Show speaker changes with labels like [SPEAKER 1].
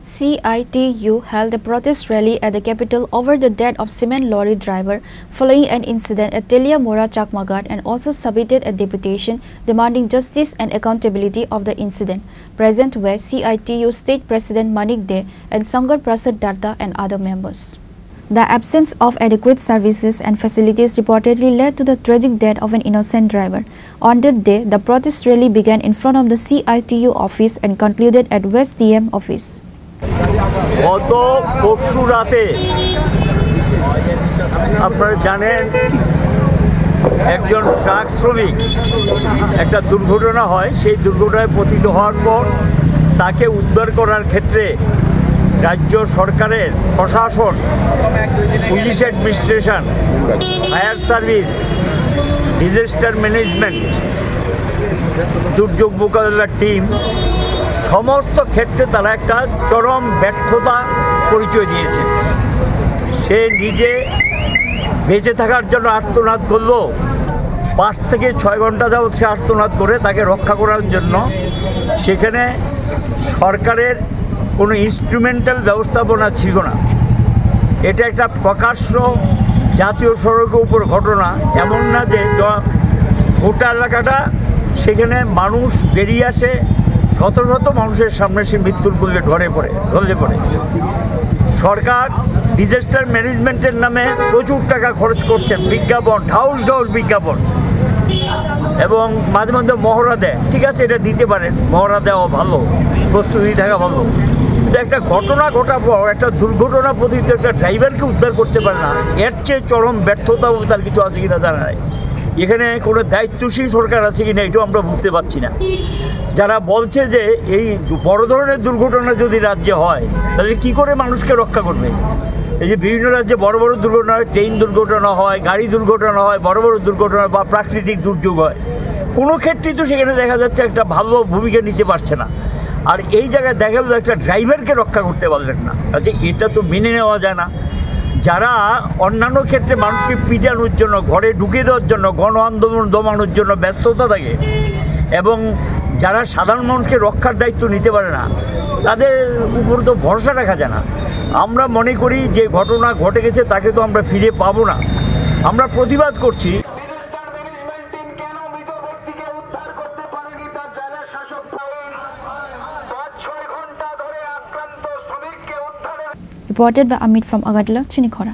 [SPEAKER 1] CITU held a protest rally at the capital over the death of cement lorry driver following an incident at Telia Mora Chakmagat and also submitted a deputation demanding justice and accountability of the incident. Present were CITU State President Manik De and Sangar Prasad Datta and other members. The absence of adequate services and facilities reportedly led to the tragic death of an innocent driver. On that day, the protest rally began in front of the CITU office and concluded at West DM office.
[SPEAKER 2] গত পরশু রাতে আপনারা জানেন একজন truck শ্রমিক একটা দুর্ঘটনা হয়। সেই দুর্ঘটনায় পতিত হওয়ার পর তাকে উদ্ধার করার ক্ষেত্রে রাজ্য সরকারের প্রশাসন, police administration, fire service, disaster management, দুর্যোগ মোকাবিলার টিম সমস্ত ক্ষেত্রে তারা একটা চরম ব্যর্থতা পরিচয় দিয়েছে। সে নিজে বেঁচে থাকার জন্য আর্তনাদ করলো, 5 থেকে 6 ঘন্টা যাবৎ সে আর্তনাদ করে তাকে রক্ষা করার জন্য। সেখানে সরকারের কোনো ইনস্ট্রুমেন্টাল ব্যবস্থাপনা ছিল না। এটা একটা প্রকাশ্য জাতীয় সড়কের উপর ঘটনা, এমন না যে গোটা এলাকাটা, সেখানে মানুষ বেরিয়ে আসে, শত শত মানুষের সামনে সে মৃত্যুর কোলে ঢলে পড়ে। সরকার ডিজাস্টার ম্যানেজমেন্টের নামে প্রচুর টাকা খরচ করছেন, বিজ্ঞাপন, ঢাউস বিজ্ঞাপন, এবং মাঝে মধ্যে মহড়া দেয়। ঠিক আছে, এটা দিতে পারেন, মহড়া দেওয়া ভালো, প্রস্তুতি থাকা ভালো, কিন্তু একটা ঘটনা ঘটার পর একটা দুর্ঘটনা পতিত একটা ড্রাইভারকে উদ্ধার করতে পারে না, এর চেয়ে চরম ব্যর্থতা তার কিছু আছে কিনা জানা নাই। এখানে কোনো দায়িত্বশীল সরকার আছে কিনা এটাও আমরা বুঝতে পারছি না। যারা বলছে যে এই বড় ধরনের দুর্ঘটনা যদি রাজ্যে হয় তাহলে কি করে মানুষকে রক্ষা করবে? এই যে বিভিন্ন রাজ্যে বড় বড় দুর্ঘটনা হয়, ট্রেন দুর্ঘটনা হয়, গাড়ি দুর্ঘটনা হয়, বড় বড় দুর্ঘটনা বা প্রাকৃতিক দুর্যোগ হয়, কোনো ক্ষেত্রেই তো সেখানে দেখা যাচ্ছে একটা ভালো ভূমিকা নিতে পারছে না। আর এই জায়গায় দেখা গেল একটা ড্রাইভারকে রক্ষা করতে পারলেন না। আচ্ছা, এটা তো মেনে নেওয়া যায় না। যারা অন্যান্য ক্ষেত্রে মানুষকে পিটানোর জন্য, ঘরে ঢুকিয়ে দেওয়ার জন্য, গণ আন্দোলন দমানোর জন্য ব্যস্ততা থাকে, এবং যারা সাধারণ মানুষকে রক্ষার দায়িত্ব নিতে পারে না, তাদের উপর তো ভরসা রাখা যায় না। আমরা মনে করি যে ঘটনা ঘটে গেছে তাকে তো আমরা ফিরে পাবো না। আমরা প্রতিবাদ করছি।
[SPEAKER 1] Reported by Amit from Agartala, Chinikhora.